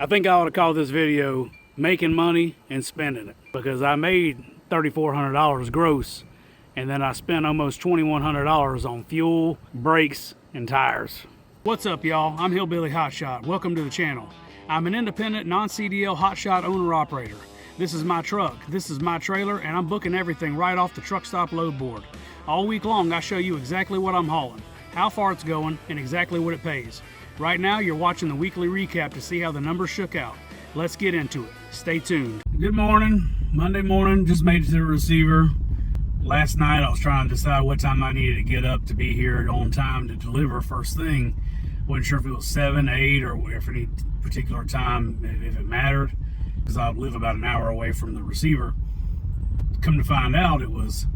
I think I ought to call this video making money and spending it, because I made $3,400 gross and then I spent almost $2,100 on fuel, brakes, and tires. What's up, y'all? I'm Hillbilly Hotshot. Welcome to the channel. I'm an independent non-CDL hotshot owner-operator. This is my truck, this is my trailer, and I'm booking everything right off the truck stop load board. All week long I show you exactly what I'm hauling, how far it's going, and exactly what it pays. Right now you're watching the weekly recap to see how the numbers shook out. Let's get into it. Stay tuned. Good morning. Monday morning, just made it to the receiver. Last night I was trying to decide what time I needed to get up to be here on time to deliver first thing. Wasn't sure if it was 7, 8, or whatever any particular time, if it mattered, because I live about an hour away from the receiver. Come to find out, it was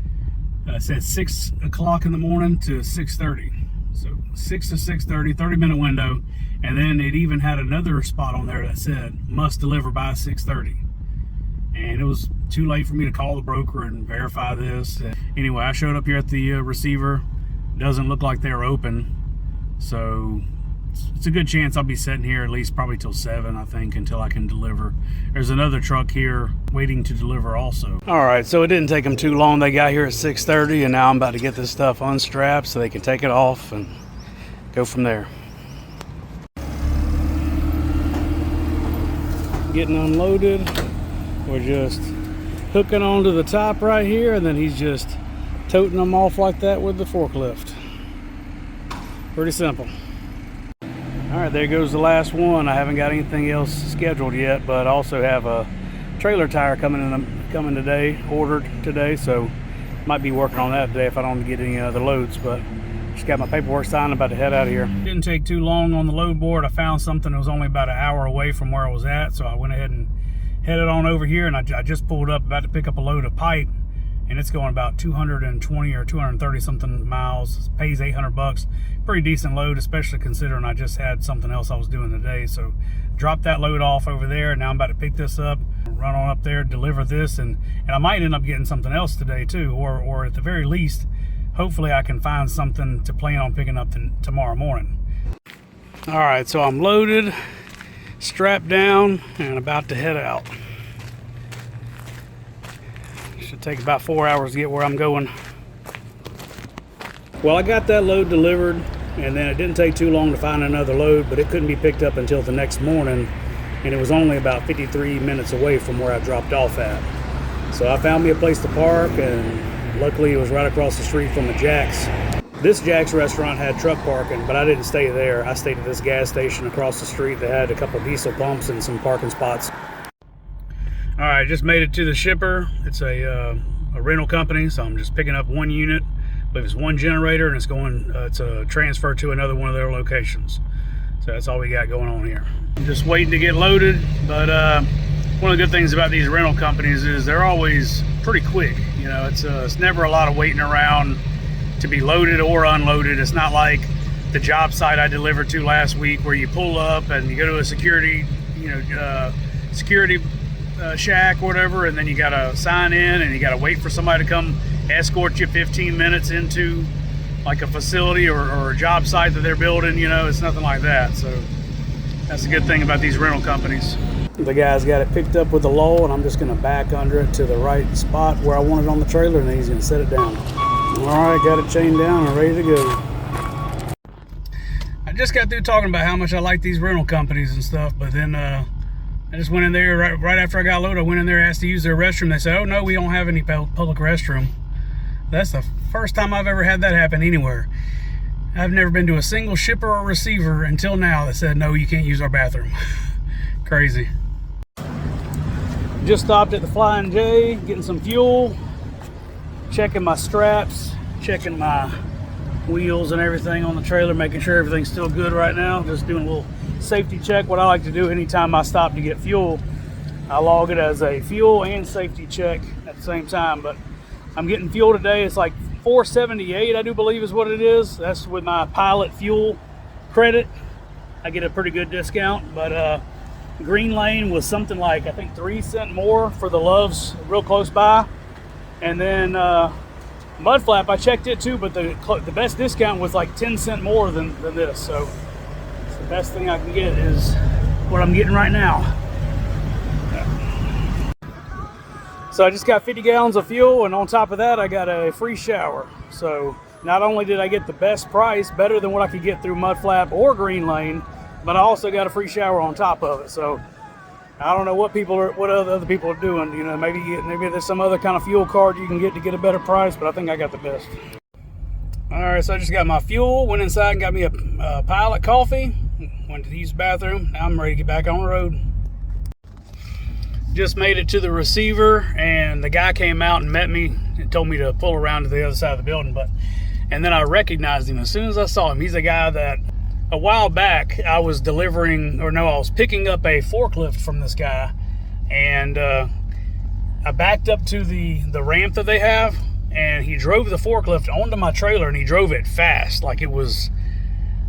said 6 o'clock in the morning to 6:30. So 6 to 6:30, 30-minute window, and then it even had another spot on there that said must deliver by 6:30. And it was too late for me to call the broker and verify this. Anyway, I showed up here at the receiver. Doesn't look like they're open, so it's a good chance I'll be sitting here at least probably till 7, I think, until I can deliver. There's another truck here waiting to deliver also. All right, so it didn't take them too long. They got here at 6:30, and now I'm about to get this stuff unstrapped so they can take it off and go from there. Getting unloaded. We're just hooking onto the top right here, and then he's just toting them off like that with the forklift. Pretty simple. All right, there goes the last one. I haven't got anything else scheduled yet, but I also have a trailer tire coming today, ordered today, so might be working on that today if I don't get any other loads. But just got my paperwork signed. I'm about to head out of here. Didn't take too long on the load board. I found something that was only about an hour away from where I was at, so I went ahead and headed on over here, and I just pulled up about to pick up a load of pipe, and it's going about 220 or 230 something miles. It pays $800. Pretty decent load, especially considering I just had something else I was doing today. So dropped that load off over there, and now I'm about to pick this up, run on up there, deliver this, and I might end up getting something else today too, or at the very least, hopefully I can find something to plan on picking up tomorrow morning. All right, so I'm loaded, strapped down, and about to head out. Should take about 4 hours to get where I'm going. Well, I got that load delivered, and then it didn't take too long to find another load, but it couldn't be picked up until the next morning, and it was only about 53 minutes away from where I dropped off at. So I found me a place to park, and luckily it was right across the street from the Jack's. This Jack's restaurant had truck parking, but I didn't stay there. I stayed at this gas station across the street that had a couple diesel pumps and some parking spots. All right, just made it to the shipper. It's a rental company, so I'm just picking up one unit. I believe it's one generator, and it's going. It's a transfer to another one of their locations. So that's all we got going on here. I'm just waiting to get loaded, but one of the good things about these rental companies is they're always pretty quick. You know, it's never a lot of waiting around to be loaded or unloaded. It's not like the job site I delivered to last week where you pull up and you go to a security, shack or whatever, and then you gotta sign in and you gotta wait for somebody to come escort you 15 minutes into like a facility or a job site that they're building. You know, it's nothing like that. So that's a good thing about these rental companies. The guy's got it picked up with the lull, and I'm just gonna back under it to the right spot where I want it on the trailer, and then he's gonna set it down. All right, got it chained down and ready to go. I just got through talking about how much I like these rental companies and stuff, but then I just went in there right after I got loaded. I went in there, asked to use their restroom. They said, "Oh no, we don't have any public restroom." That's the first time I've ever had that happen anywhere. I've never been to a single shipper or receiver until now that said, "No, you can't use our bathroom." Crazy. Just stopped at the Flying J, getting some fuel, checking my straps, checking my wheels and everything on the trailer, making sure everything's still good right now. Just doing a little safety check. What I like to do anytime I stop to get fuel, I log it as a fuel and safety check at the same time. But I'm getting fuel today. It's like $4.78, I do believe is what it is. That's with my Pilot fuel credit. I get a pretty good discount. But Green Lane was something like, I think, 3 cents more for the Loves real close by. And then Mud Flap, I checked it too, but the best discount was like 10 cents more than this. So the best thing I can get is what I'm getting right now. So I just got 50 gallons of fuel, and on top of that I got a free shower. So not only did I get the best price, better than what I could get through Mudflap or Green Lane, but I also got a free shower on top of it. So I don't know what other people are doing. You know, maybe there's some other kind of fuel card you can get a better price, but I think I got the best. All right, so I just got my fuel, went inside and got me a pilot coffee, went to use the bathroom. Now I'm ready to get back on the road. Just made it to the receiver, and the guy came out and met me and told me to pull around to the other side of the building. And then I recognized him as soon as I saw him. He's a guy that a while back I was picking up a forklift from this guy, and I backed up to the ramp that they have, and he drove the forklift onto my trailer, and he drove it fast. Like it was,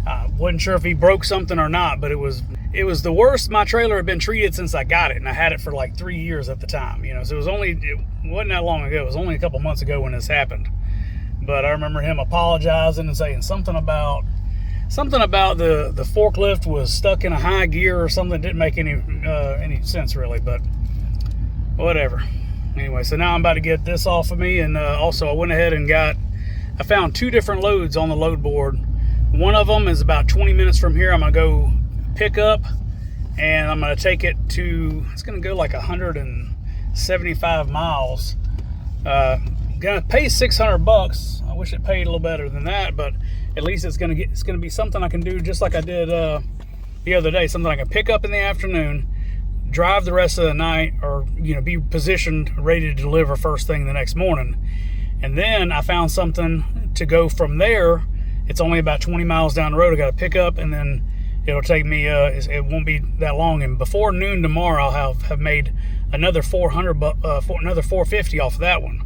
I wasn't sure if he broke something or not, but it was the worst my trailer had been treated since I got it, and I had it for like 3 years at the time. You know, so it wasn't that long ago. It was only a couple months ago when this happened. But I remember him apologizing and saying something about the forklift was stuck in a high gear or something. Didn't make any sense really, but whatever. Anyway, so now I'm about to get this off of me, and also I went ahead and I found 2 different loads on the load board. One of them is about 20 minutes from here. I'm gonna go pick up, and I'm gonna take it to, it's gonna go like 175 miles. Gonna pay $600. I wish it paid a little better than that, but at least it's gonna be something I can do just like I did the other day. Something I can pick up in the afternoon, drive the rest of the night, or be positioned ready to deliver first thing the next morning. And then I found something to go from there. It's only about 20 miles down the road. I got to pick up, and then it'll take me. It won't be that long. And before noon tomorrow, I'll have made another another $450 off of that one.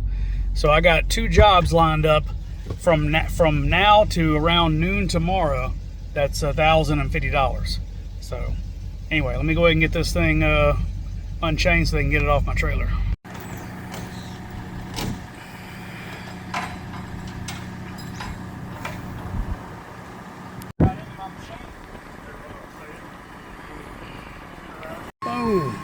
So I got 2 jobs lined up from now to around noon tomorrow. That's $1,050. So anyway, let me go ahead and get this thing unchained so they can get it off my trailer. Boom.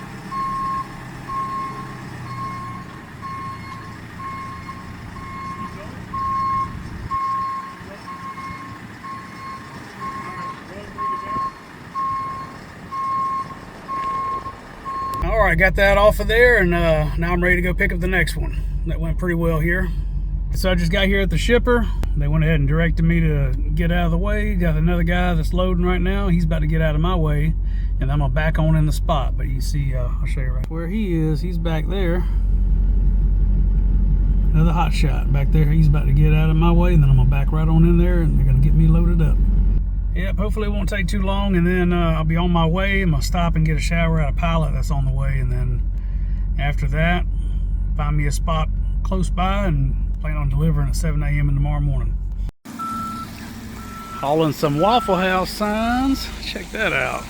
All right, got that off of there, and now I'm ready to go pick up the next one. That went pretty well here. So I just got here at the shipper. They went ahead and directed me to get out of the way. Got another guy that's loading right now. He's about to get out of my way, and I'm gonna back on in the spot. But you see, I'll show you right where he is. He's back there. Another Hotshot back there. He's about to get out of my way, and then I'm gonna back right on in there, and they're gonna get me loaded up. Yep, hopefully it won't take too long, and then I'll be on my way. I'm gonna stop and get a shower at a pilot that's on the way, and then after that, find me a spot close by and plan on delivering at 7 a.m. in tomorrow morning. Hauling some Waffle House signs. Check that out.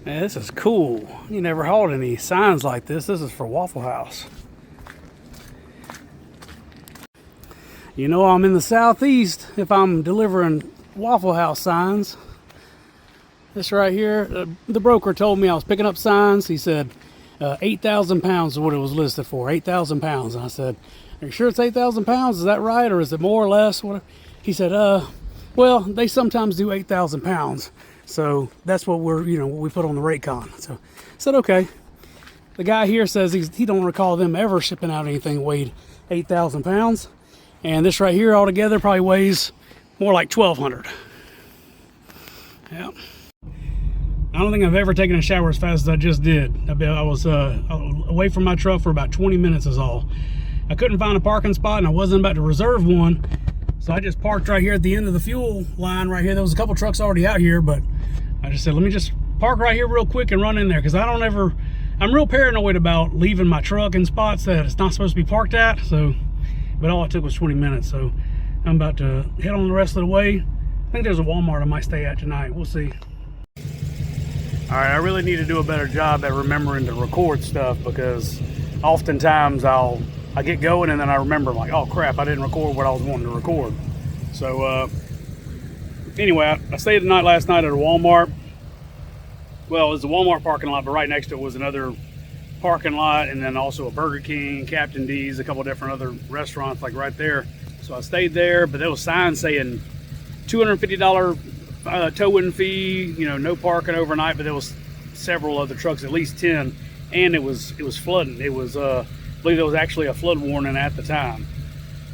Man, this is cool. You never hauled any signs like this. This is for Waffle House. You know I'm in the southeast if I'm delivering Waffle House signs. This right here, the broker told me I was picking up signs. He said 8,000 pounds is what it was listed for, 8,000 pounds. And I said, are you sure it's 8,000 pounds? Is that right, or is it more or less? He said, well, they sometimes do 8,000 pounds. So that's what what we put on the rate con. So I said, okay. The guy here says he don't recall them ever shipping out anything weighed 8,000 pounds. And this right here altogether probably weighs more like 1,200. Yeah. I don't think I've ever taken a shower as fast as I just did. I was away from my truck for about 20 minutes is all. I couldn't find a parking spot, and I wasn't about to reserve one. So I just parked right here at the end of the fuel line right here. There was a couple trucks already out here, but I just said, let me just park right here real quick and run in there, because I'm real paranoid about leaving my truck in spots that it's not supposed to be parked at. So, but all it took was 20 minutes. So I'm about to head on the rest of the way. I think there's a Walmart I might stay at tonight. We'll see. All right, I really need to do a better job at remembering to record stuff, because oftentimes I get going and then I remember, like, oh crap, I didn't record what I was wanting to record. So anyway, I stayed the night last night at a Walmart. Well, it was the Walmart parking lot, but right next to it was another parking lot, and then also a Burger King, Captain D's, a couple different other restaurants like right there. So I stayed there, but there was signs saying $250 towing fee, you know, no parking overnight. But there was several other trucks, at least 10, and it was flooding. It was I believe there was actually a flood warning at the time.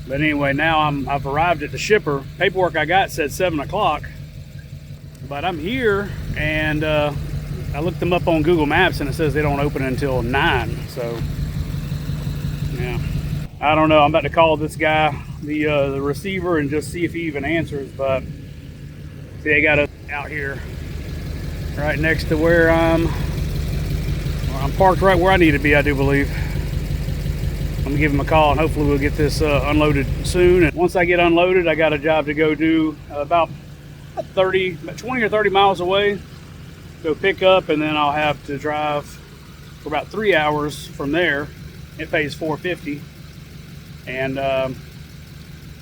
But anyway, now I've arrived at the shipper. Paperwork I got said 7 o'clock, but I'm here, and I looked them up on Google Maps and it says they don't open until 9. So yeah, I don't know. I'm about to call this guy, the receiver, and just see if he even answers. But see, they got us out here right next to where I'm parked, right where I need to be, I do believe. I'm gonna give him a call and hopefully we'll get this unloaded soon. And once I get unloaded, I got a job to go do about 20 or 30 miles away. Go pick up, and then I'll have to drive for about 3 hours from there. It pays $4.50, and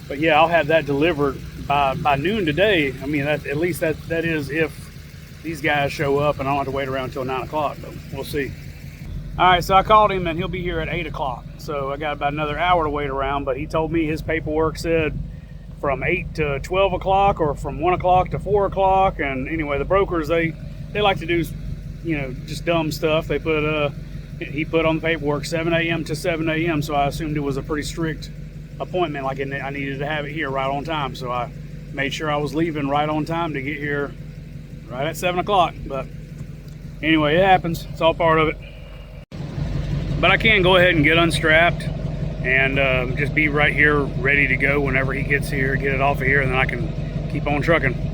but yeah, I'll have that delivered by noon today. I mean, that at least that is if these guys show up and I don't have to wait around until 9 o'clock, but we'll see. All right, so I called him and he'll be here at 8 o'clock. So I got about another hour to wait around, but he told me his paperwork said from 8 to 12 o'clock or from 1 o'clock to 4 o'clock. And anyway, the brokers, they like to do, you know, just dumb stuff. They put he put on the paperwork 7 a.m. to 7 a.m. So I assumed it was a pretty strict appointment. Like I needed to have it here right on time. So I made sure I was leaving right on time to get here right at 7 o'clock. But anyway, it happens. It's all part of it. But I can go ahead and get unstrapped and just be right here ready to go whenever he gets here, get it off of here, and then I can keep on trucking.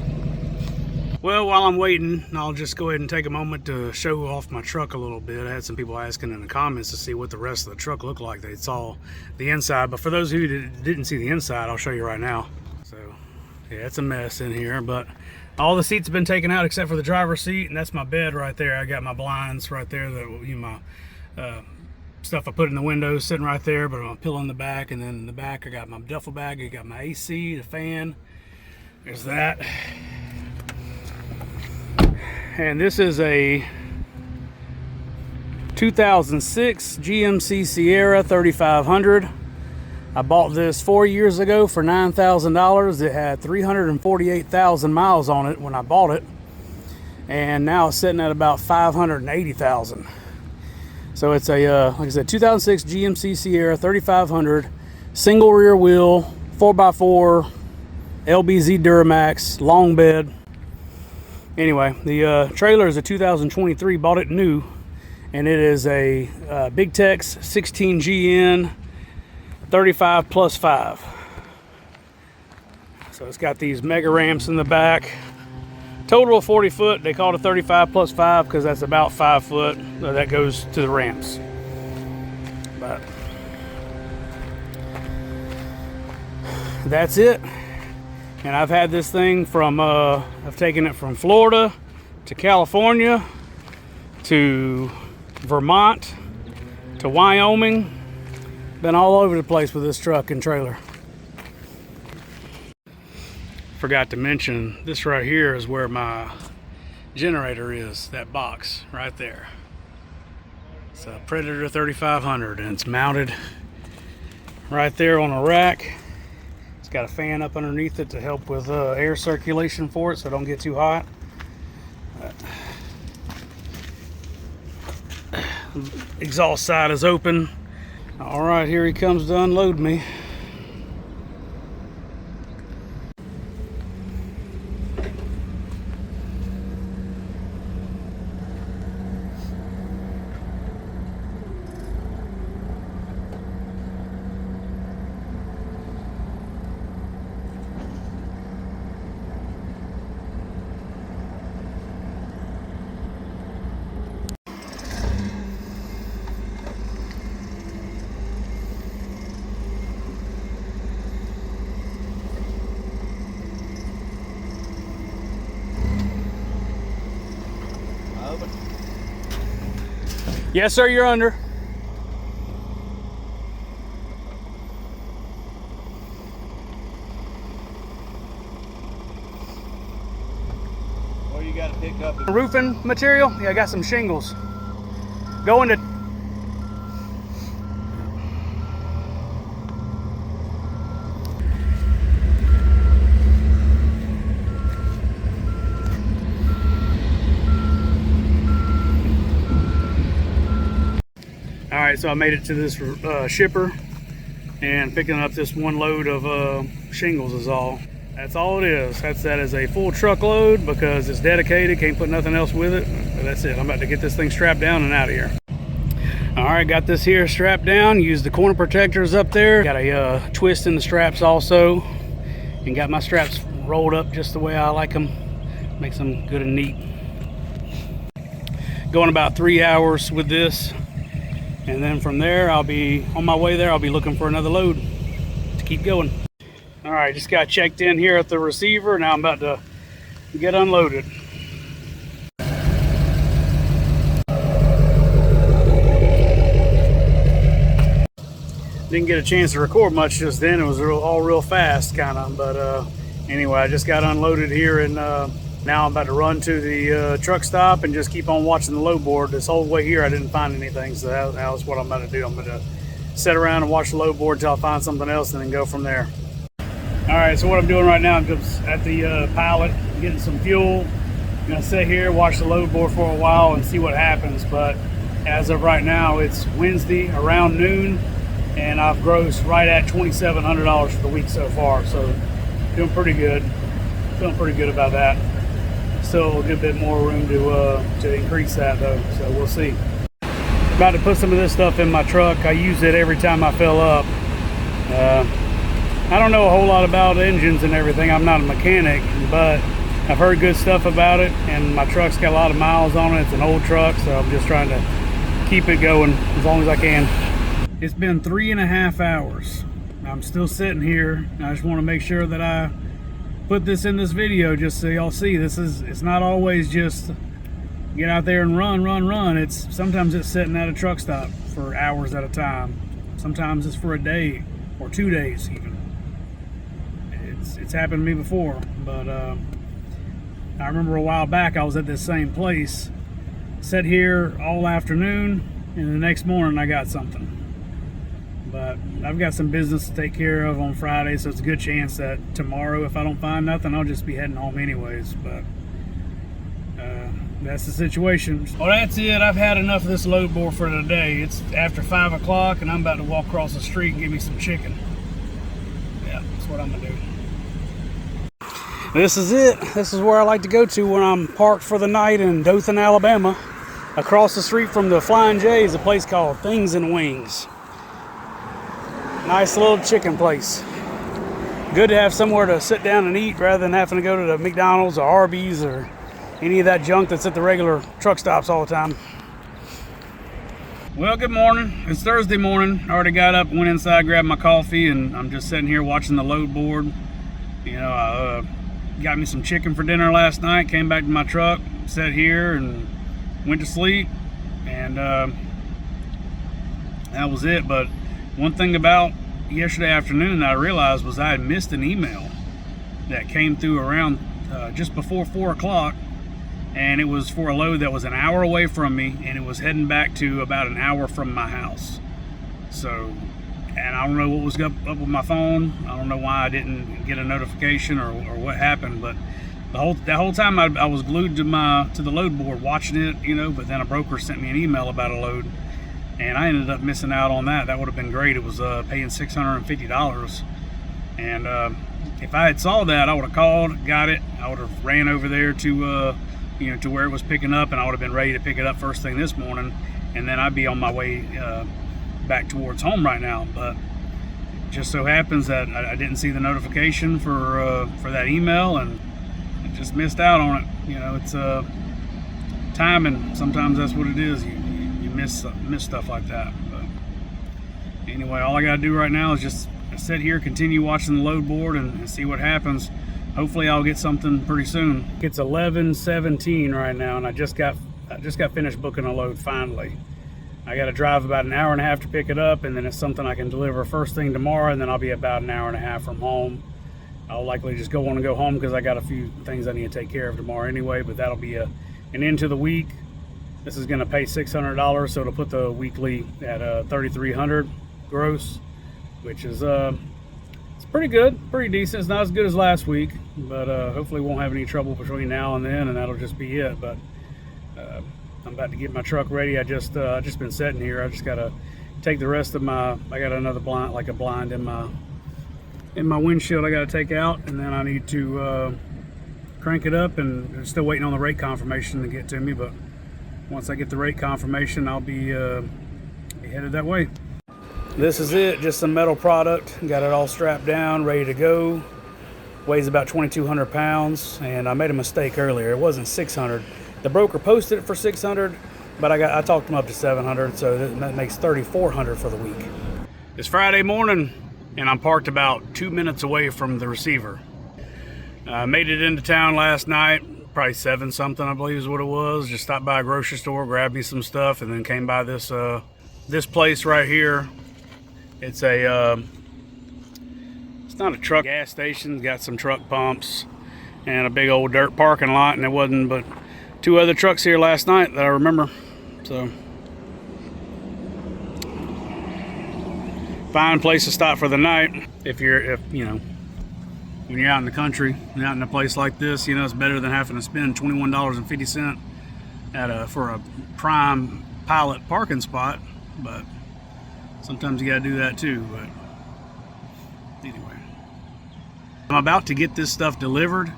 Well, while I'm waiting, I'll just go ahead and take a moment to show off my truck a little bit. I had some people asking in the comments to see what the rest of the truck looked like. They saw the inside, but for those who didn't see the inside, I'll show you right now. So yeah, it's a mess in here, but all the seats have been taken out except for the driver's seat, and that's my bed right there. I got my blinds right there, my stuff I put in the windows sitting right there, but I'm a pillow in the back, and then in the back I got my duffel bag, I got my AC, the fan, there's that. And this is a 2006 GMC Sierra 3500. I bought this 4 years ago for $9,000. It had 348,000 miles on it when I bought it, and now it's sitting at about 580,000. So it's a like I said, 2006 GMC Sierra 3500, single rear wheel, 4x4, LBZ Duramax, long bed. Anyway, the trailer is a 2023, bought it new, and it is a Big Tex 16GN 35 plus 5. So it's got these mega ramps in the back. Total of 40 foot. They call it a 35 plus 5 because that's about 5 foot that goes to the ramps. But that's it. And I've had this thing from, I've taken it from Florida to California to Vermont to Wyoming. Been all over the place with this truck and trailer. Forgot to mention, this right here is where my generator is, that box right there. It's a Predator 3500 and it's mounted right there on a rack. It's got a fan up underneath it to help with air circulation for it so it don't get too hot. Exhaust side is open. All right, here he comes to unload me. Yes, sir, you're under. you got to pick up? Roofing material? Yeah, I got some shingles. Going to... All right, so I made it to this shipper and picking up this one load of shingles is all. That's all it is. That is a full truckload because it's dedicated, can't put nothing else with it. But that's it. I'm about to get this thing strapped down and out of here. All right, got this here strapped down. Use the corner protectors up there. Got a twist in the straps also. And got my straps rolled up just the way I like them. Makes them good and neat. Going about 3 hours with this. And then from there, I'll be on my way there. I'll be looking for another load to keep going. All right, just got checked in here at the receiver. Now I'm about to get unloaded. Didn't get a chance to record much just then. It was all real fast, kind of. But anyway, I just got unloaded here, and now I'm about to run to the truck stop and just keep on watching the load board. This whole way here, I didn't find anything, so that's what I'm about to do. I'm going to sit around and watch the load board until I find something else, and then go from there. All right, so what I'm doing right now, I'm just at the pilot, getting some fuel. I'm gonna sit here, watch the load board for a while and see what happens. But as of right now, it's Wednesday around noon, and I've grossed right at $2,700 for the week so far. So doing pretty good. Feeling pretty good about that. Still a good bit more room to increase that though, so we'll see. About to put some of this stuff in my truck. I use it every time I fill up. I don't know a whole lot about engines and everything. I'm not a mechanic, but I've heard good stuff about it, and my truck's got a lot of miles on it. It's an old truck, so I'm just trying to keep it going as long as I can. It's been 3.5 hours. I'm still sitting here. I just want to make sure that I put this in this video just so y'all see it's not always just get out there and run. Sometimes it's sitting at a truck stop for hours at a time. Sometimes it's for a day or 2 days even. It's happened to me before, but I remember a while back I was at this same place, sat here all afternoon, and the next morning I got something. But I've got some business to take care of on Friday, so it's a good chance that tomorrow, if I don't find nothing, I'll just be heading home anyways. But that's the situation. Well, that's it. I've had enough of this load board for today. It's after 5 o'clock, and I'm about to walk across the street and get me some chicken. Yeah, that's what I'm gonna do. This is it. This is where I like to go to when I'm parked for the night in Dothan, Alabama. Across the street from the Flying J is a place called Things and Wings. Nice little chicken place. Good to have somewhere to sit down and eat rather than having to go to the McDonald's or Arby's or any of that junk that's at the regular truck stops all the time. Well, good morning. It's Thursday morning. I already got up, went inside, grabbed my coffee, and I'm just sitting here watching the load board. You know, I got me some chicken for dinner last night, came back to my truck, sat here and went to sleep, and that was it. But one thing about yesterday afternoon that I realized was I had missed an email that came through around just before 4 o'clock, and it was for a load that was an hour away from me, and it was heading back to about an hour from my house. So, and I don't know what was up with my phone. I don't know why I didn't get a notification or what happened, but that whole time I was glued to the load board watching it, you know. But then a broker sent me an email about a load, and I ended up missing out on that. That would have been great. It was paying $650, and if I had saw that, I would have called, got it. I would have ran over there to to where it was picking up, and I would have been ready to pick it up first thing this morning, and then I'd be on my way back towards home right now. But it just so happens that I didn't see the notification for that email, and I just missed out on it. You know, it's timing. Sometimes that's what it is. You miss stuff like that. But anyway, all I gotta do right now is just sit here, continue watching the load board, and see what happens. Hopefully I'll get something pretty soon. It's 11:17 right now, and I just got finished booking a load finally. I got to drive about an hour and a half to pick it up, and then it's something I can deliver first thing tomorrow, and then I'll be about an hour and a half from home. I'll likely just go on and go home because I got a few things I need to take care of tomorrow anyway, but that'll be an end to the week. This is gonna pay $600, so it'll put the weekly at $3,300 gross, which is it's pretty good, pretty decent. It's not as good as last week, but hopefully won't have any trouble between now and then, and that'll just be it. But I'm about to get my truck ready. I just been sitting here. I just gotta take the rest of my, I got another blind, like a blind in my windshield I gotta take out, and then I need to crank it up, and I'm still waiting on the rate confirmation to get to me, but once I get the rate confirmation, I'll be headed that way. This is it, just some metal product. Got it all strapped down, ready to go. Weighs about 2,200 pounds, and I made a mistake earlier. It wasn't 600. The broker posted it for 600, but I talked him up to 700, so that makes 3,400 for the week. It's Friday morning, and I'm parked about 2 minutes away from the receiver. I made it into town last night, probably 7 something, I believe is what it was. Just stopped by a grocery store, grabbed me some stuff, and then came by this this place right here. It's a it's not a truck gas station. It's got some truck pumps and a big old dirt parking lot, and there wasn't but 2 other trucks here last night that I remember. So fine place to stop for the night if you know, when you're out in the country, you're out in a place like this, you know, it's better than having to spend $21.50 for a prime pilot parking spot. But sometimes you gotta do that too. But anyway, I'm about to get this stuff delivered,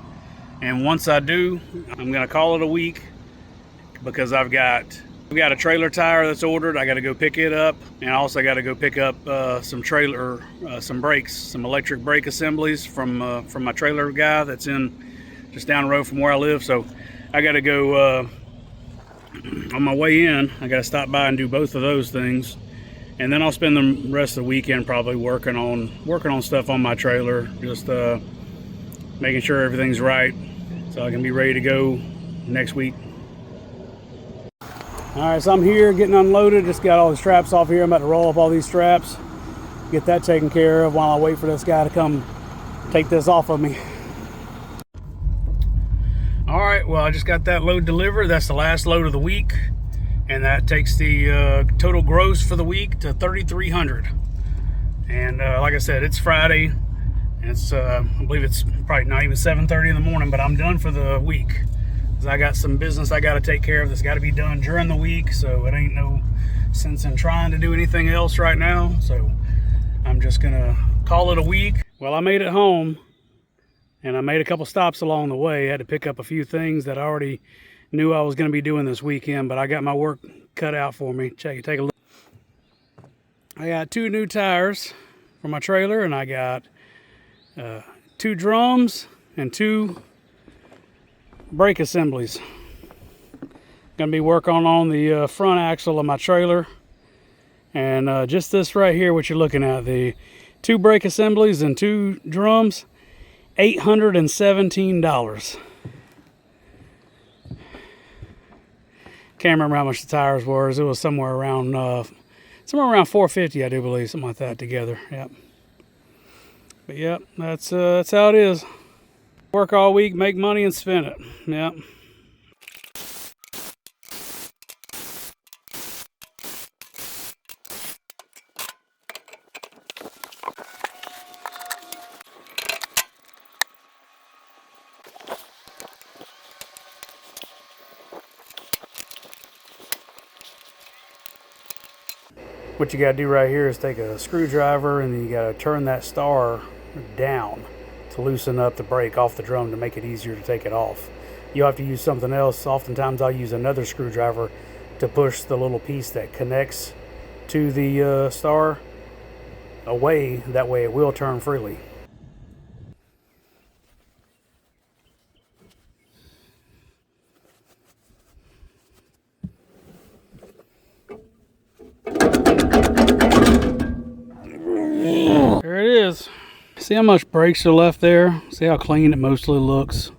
and once I do, I'm gonna call it a week, because I've got a trailer tire that's ordered. I got to go pick it up, and I also got to go pick up some brakes, some electric brake assemblies from my trailer guy that's in just down the road from where I live. So I got to go on my way in. I got to stop by and do both of those things, and then I'll spend the rest of the weekend probably working on stuff on my trailer, just making sure everything's right so I can be ready to go next week. All right, so I'm here getting unloaded. Just got all the straps off here. I'm about to roll up all these straps, get that taken care of while I wait for this guy to come take this off of me. All right, well, I just got that load delivered. That's the last load of the week, and that takes the total gross for the week to $3,300. And like I said, it's Friday, and it's I believe it's probably not even 7:30 in the morning, but I'm done for the week. I got some business I got to take care of that's got to be done during the week, so it ain't no sense in trying to do anything else right now. So I'm just gonna call it a week. Well, I made it home, and I made a couple stops along the way. I had to pick up a few things that I already knew I was going to be doing this weekend, but I got my work cut out for me. Take a look. I got 2 new tires for my trailer, and I got 2 drums and 2 brake assemblies. Gonna be working on the front axle of my trailer, and just this right here, what you're looking at, the 2 brake assemblies and 2 drums, $817. Can't remember how much the tires were. It was somewhere around $450, I do believe, something like that together. Yep. But yep, that's how it is. Work all week, make money, and spend it. Yep. What you got to do right here is take a screwdriver, and then you got to turn that star down to loosen up the brake off the drum to make it easier to take it off. You'll have to use something else. Oftentimes I'll use another screwdriver to push the little piece that connects to the star away. That way it will turn freely. There it is. See how much brakes are left there? See how clean it mostly looks?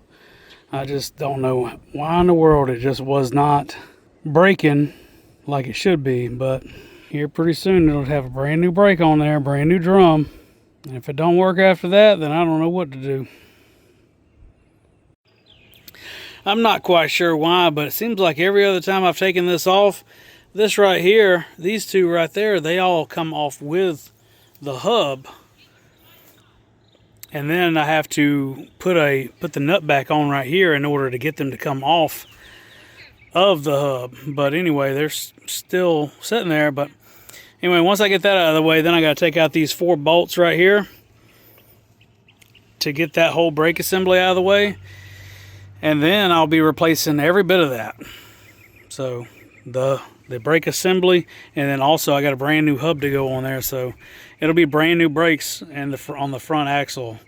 I just don't know why in the world it just was not braking like it should be, but here pretty soon it'll have a brand new brake on there, brand new drum. And if it don't work after that, then I don't know what to do. I'm not quite sure why, but it seems like every other time I've taken this off, this right here, these two right there, they all come off with the hub. And then I have to put the nut back on right here in order to get them to come off of the hub. But anyway, they're still sitting there. But anyway, once I get that out of the way, then I got to take out these 4 bolts right here to get that whole brake assembly out of the way. And then I'll be replacing every bit of that. So the brake assembly, and then also I got a brand new hub to go on there. So it'll be brand new brakes and on the front axle.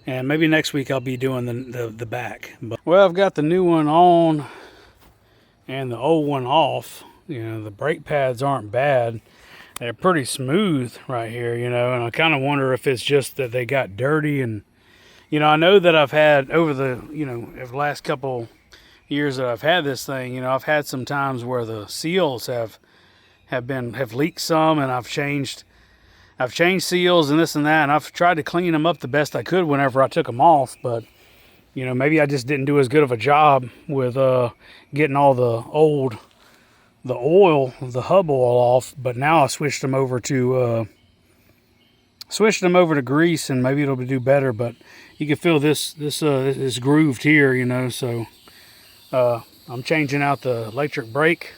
And maybe next week I'll be doing the back. But, well, I've got the new one on and the old one off. You know, the brake pads aren't bad. They're pretty smooth right here, you know, and I kind of wonder if it's just that they got dirty. And you know, I know that I've had over the, you know, over the last couple years that I've had this thing, you know, I've had some times where the seals have leaked some, and I've changed seals and this and that, and I've tried to clean them up the best I could whenever I took them off. But you know, maybe I just didn't do as good of a job with getting all the hub oil off. But now I switched them over to grease, and maybe it'll do better. But you can feel this is grooved here, you know. So I'm changing out the electric brake,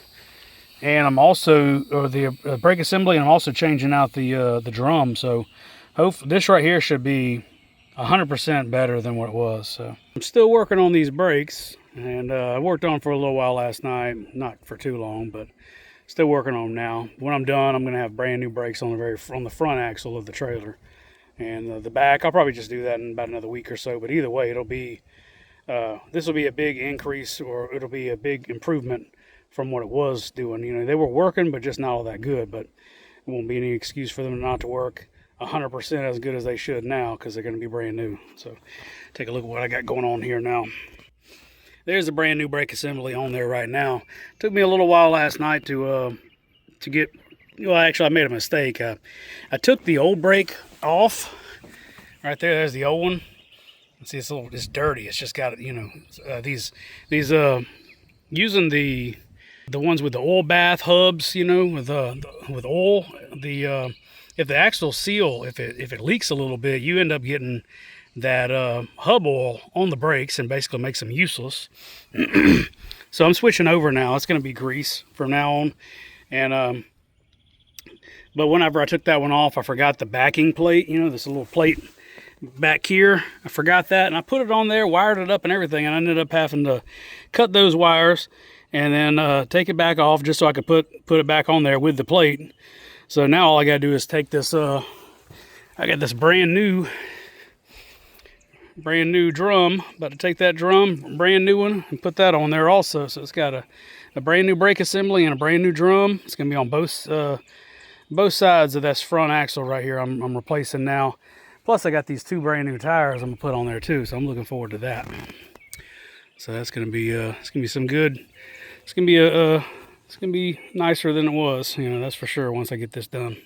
and I'm also the brake assembly, and I'm also changing out the drum. So this right here should be 100% better than what it was. So I'm still working on these brakes, and I worked on them for a little while last night, not for too long, but still working on them now. When I'm done, I'm going to have brand new brakes on the front axle of the trailer. And the back, I'll probably just do that in about another week or so. But either way, it'll be this will be a big increase, or it'll be a big improvement from what it was doing. You know, they were working, but just not all that good. But it won't be any excuse for them not to work 100% as good as they should now, because they're going to be brand new. So take a look at what I got going on here now. There's a brand new brake assembly on there right now. Took me a little while last night to get. Well, actually, I made a mistake. I took the old brake off. Right there, there's the old one. See, it's dirty. It's just got, you know, these using the ones with the oil bath hubs, you know, with oil. If the axle seal, if it leaks a little bit, you end up getting that hub oil on the brakes and basically makes them useless. So I'm switching over now. It's going to be grease from now on, and but whenever I took that one off, I forgot the backing plate, you know, this little plate back here. I forgot that, and I put it on there, wired it up and everything, and I ended up having to cut those wires and then take it back off just so I could put it back on there with the plate. So now all I gotta do is take this, I got this brand new drum, about to take that drum, brand new one, and put that on there also. So it's got a brand new brake assembly and a brand new drum. It's gonna be on both sides of this front axle right here. I'm replacing now. Plus I got these 2 brand new tires I'm gonna put on there too, so I'm looking forward to that. So that's gonna be it's gonna be some good. It's gonna be nicer than it was, you know, that's for sure, once I get this done.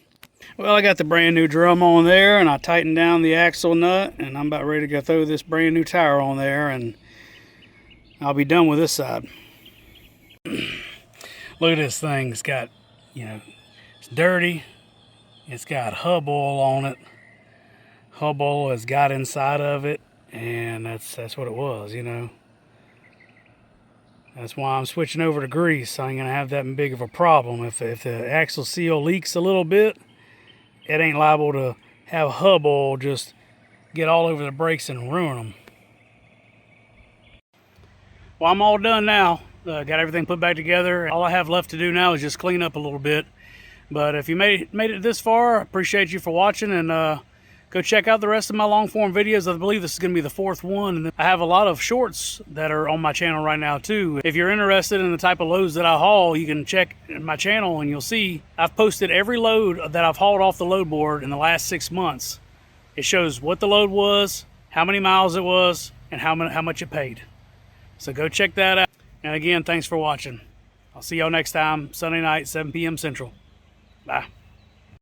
Well, I got the brand new drum on there, and I tightened down the axle nut, and I'm about ready to go throw this brand new tire on there, and I'll be done with this side. Look at this thing. It's got, you know, it's dirty. It's got hub oil on it. Hub oil has got inside of it, and that's what it was, you know. That's why I'm switching over to grease. I ain't gonna have that big of a problem. If the axle seal leaks a little bit, it ain't liable to have hub oil just get all over the brakes and ruin them. Well, I'm all done now. Got everything put back together. All I have left to do now is just clean up a little bit. But if you made it this far, I appreciate you for watching, and go check out the rest of my long form videos. I believe this is going to be the 4th one. And I have a lot of shorts that are on my channel right now too. If you're interested in the type of loads that I haul, you can check my channel and you'll see I've posted every load that I've hauled off the load board in the last 6 months. It shows what the load was, how many miles it was, and how much it paid. So go check that out. And again, thanks for watching. I'll see y'all next time, Sunday night, 7 p.m. Central. Bye.